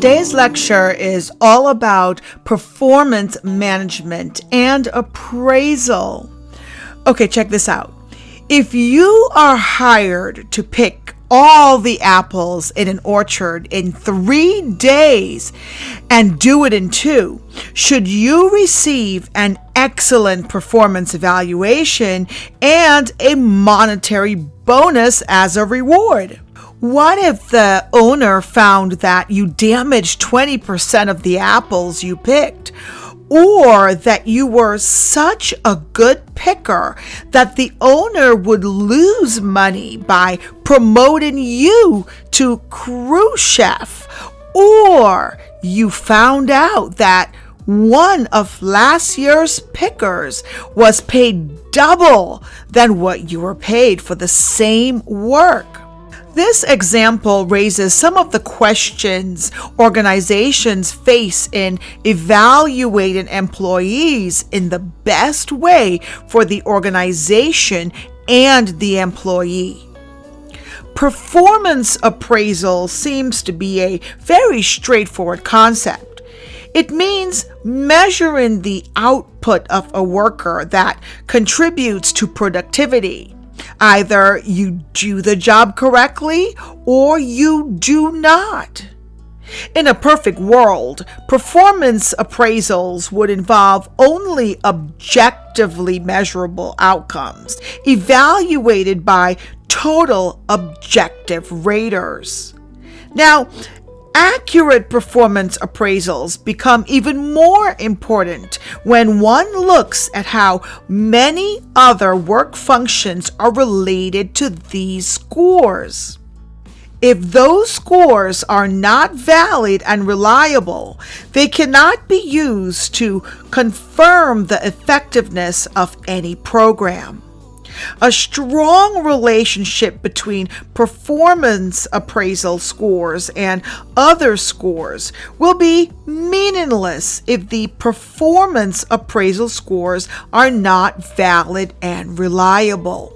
Today's lecture is all about performance management and appraisal. Okay, check this out. If you are hired to pick all the apples in an orchard in 3 days and do it in 2, should you receive an excellent performance evaluation and a monetary bonus as a reward? What if the owner found that you damaged 20% of the apples you picked, or that you were such a good picker that the owner would lose money by promoting you to crew chef, or you found out that one of last year's pickers was paid double than what you were paid for the same work? This example raises some of the questions organizations face in evaluating employees in the best way for the organization and the employee. Performance appraisal seems to be a very straightforward concept. It means measuring the output of a worker that contributes to productivity. Either you do the job correctly or you do not. In a perfect world, performance appraisals would involve only objectively measurable outcomes, evaluated by total objective raters. Now, accurate performance appraisals become even more important when one looks at how many other work functions are related to these scores. If those scores are not valid and reliable, they cannot be used to confirm the effectiveness of any program. A strong relationship between performance appraisal scores and other scores will be meaningless if the performance appraisal scores are not valid and reliable.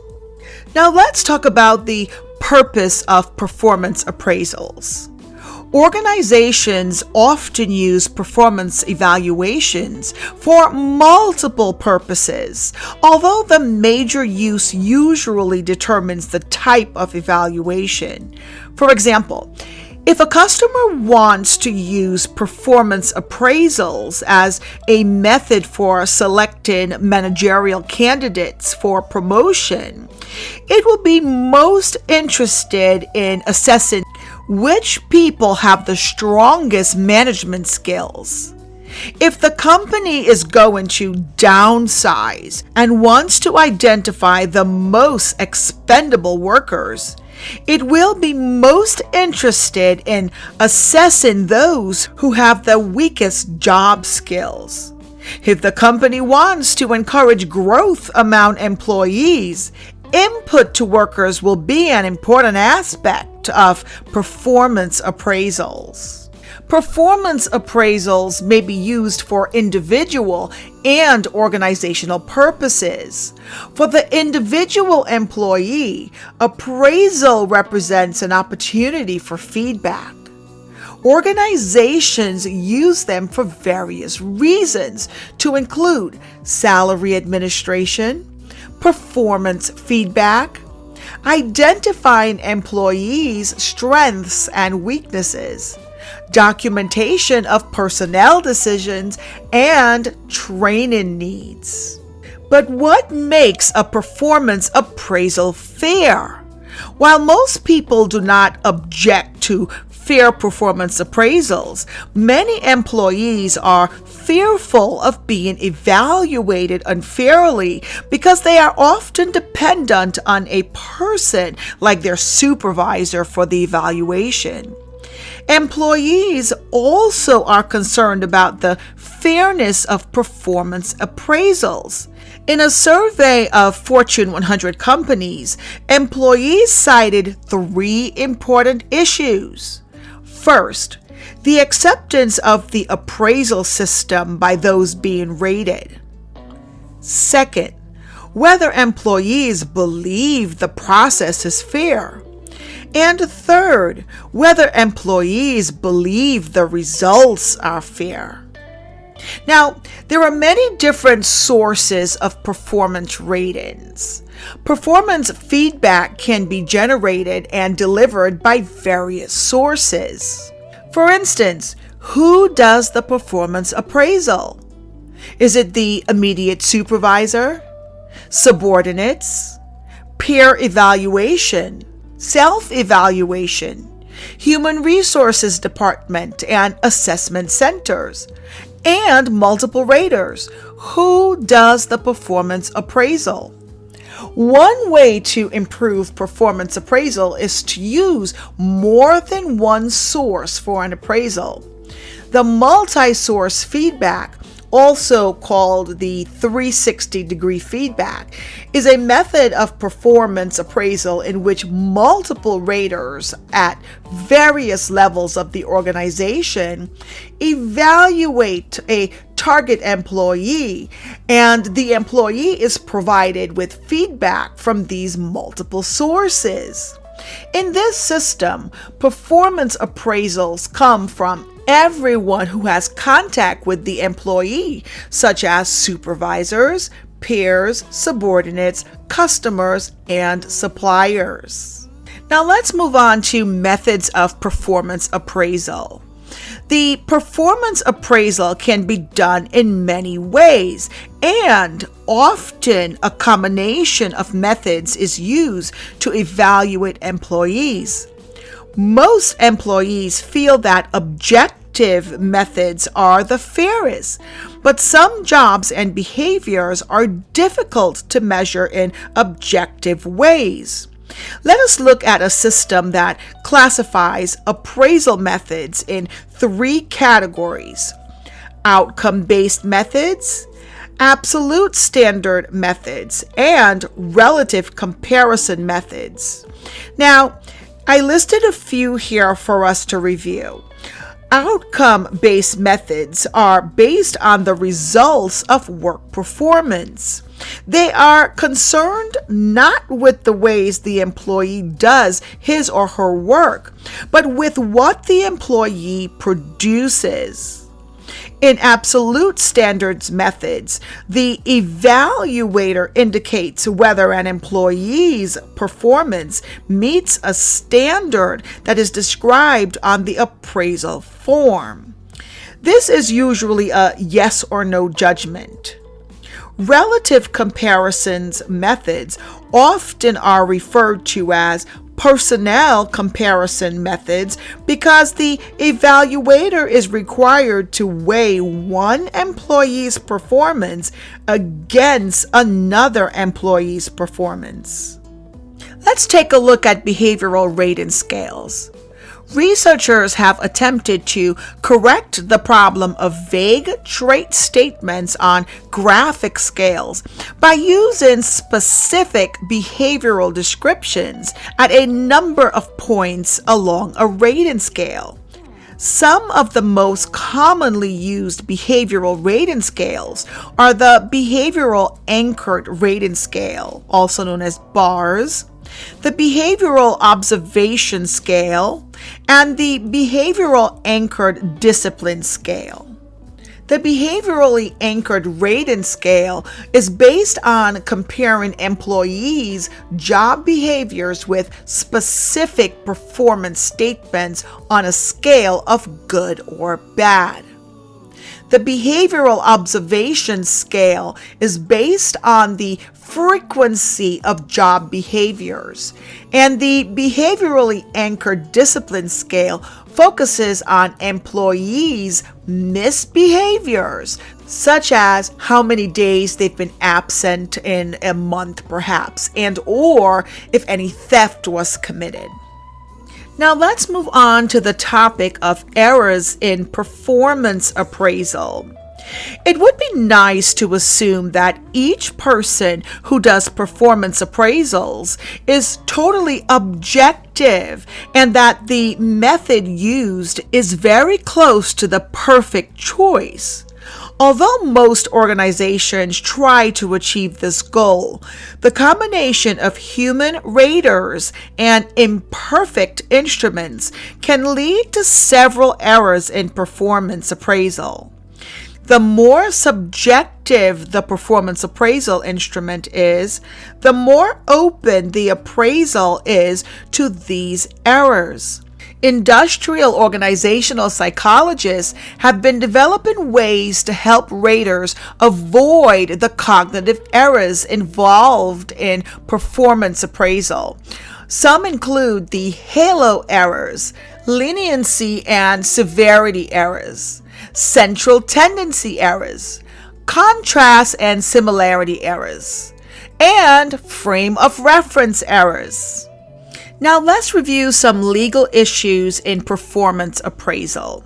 Now let's talk about the purpose of performance appraisals. Organizations often use performance evaluations for multiple purposes, although the major use usually determines the type of evaluation. For example, if a customer wants to use performance appraisals as a method for selecting managerial candidates for promotion, it will be most interested in assessing which people have the strongest management skills. If the company is going to downsize and wants to identify the most expendable workers, it will be most interested in assessing those who have the weakest job skills. If the company wants to encourage growth among employees, input to workers will be an important aspect of performance appraisals. Performance appraisals may be used for individual and organizational purposes. For the individual employee, appraisal represents an opportunity for feedback. Organizations use them for various reasons, to include salary administration, performance feedback, identifying employees' strengths and weaknesses, documentation of personnel decisions, and training needs. But what makes a performance appraisal fair? While most people do not object to fair performance appraisals, many employees are fearful of being evaluated unfairly because they are often dependent on a person like their supervisor for the evaluation. Employees also are concerned about the fairness of performance appraisals. In a survey of Fortune 100 companies, employees cited 3 important issues. First, the acceptance of the appraisal system by those being rated. Second, whether employees believe the process is fair. And third, whether employees believe the results are fair. Now, there are many different sources of performance ratings. Performance feedback can be generated and delivered by various sources. For instance, who does the performance appraisal? Is it the immediate supervisor, subordinates, peer evaluation, self-evaluation, human resources department and assessment centers, and multiple raters? Who does the performance appraisal? One way to improve performance appraisal is to use more than one source for an appraisal. The multi-source feedback, also called the 360-degree feedback, is a method of performance appraisal in which multiple raters at various levels of the organization evaluate a target employee, and the employee is provided with feedback from these multiple sources. In this system, performance appraisals come from everyone who has contact with the employee, such as supervisors, peers, subordinates, customers, and suppliers. Now let's move on to methods of performance appraisal. The performance appraisal can be done in many ways, and often a combination of methods is used to evaluate employees. Most employees feel that objective methods are the fairest, but some jobs and behaviors are difficult to measure in objective ways. Let us look at a system that classifies appraisal methods in three categories: outcome-based methods, absolute standard methods, and relative comparison methods. Now, I listed a few here for us to review. Outcome-based methods are based on the results of work performance. They are concerned not with the ways the employee does his or her work, but with what the employee produces. In absolute standards methods, the evaluator indicates whether an employee's performance meets a standard that is described on the appraisal form. This is usually a yes or no judgment. Relative comparisons methods often are referred to as personnel comparison methods because the evaluator is required to weigh one employee's performance against another employee's performance. Let's take a look at behavioral rating scales. Researchers have attempted to correct the problem of vague trait statements on graphic scales by using specific behavioral descriptions at a number of points along a rating scale. Some of the most commonly used behavioral rating scales are the Behavioral Anchored Rating Scale, also known as BARS, the Behavioral Observation Scale, and the Behavioral Anchored Discipline Scale. The Behaviorally Anchored Rating Scale is based on comparing employees' job behaviors with specific performance statements on a scale of good or bad. The Behavioral Observation Scale is based on the frequency of job behaviors, and the Behaviorally Anchored Discipline Scale focuses on employees' misbehaviors, such as how many days they've been absent in a month perhaps, and or if any theft was committed. Now let's move on to the topic of errors in performance appraisal. It would be nice to assume that each person who does performance appraisals is totally objective and that the method used is very close to the perfect choice. Although most organizations try to achieve this goal, the combination of human raters and imperfect instruments can lead to several errors in performance appraisal. The more subjective the performance appraisal instrument is, the more open the appraisal is to these errors. Industrial organizational psychologists have been developing ways to help raters avoid the cognitive errors involved in performance appraisal. Some include the halo errors, leniency and severity errors, central tendency errors, contrast and similarity errors, and frame of reference errors. Now let's review some legal issues in performance appraisal.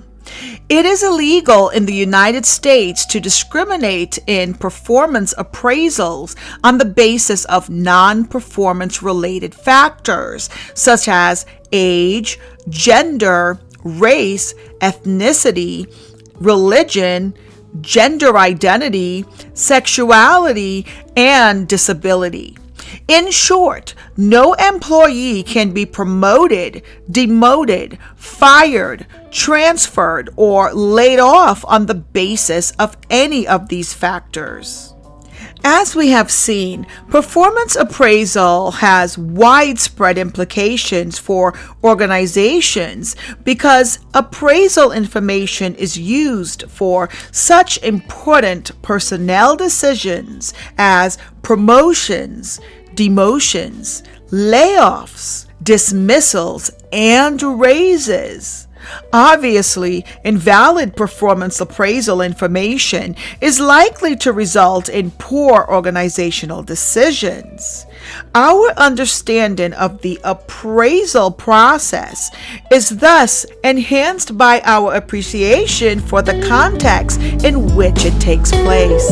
It is illegal in the United States to discriminate in performance appraisals on the basis of non-performance related factors such as age, gender, race, ethnicity, religion, gender identity, sexuality, and disability. In short, no employee can be promoted, demoted, fired, transferred, or laid off on the basis of any of these factors. As we have seen, performance appraisal has widespread implications for organizations because appraisal information is used for such important personnel decisions as promotions, demotions, layoffs, dismissals, and raises. Obviously, invalid performance appraisal information is likely to result in poor organizational decisions. Our understanding of the appraisal process is thus enhanced by our appreciation for the context in which it takes place.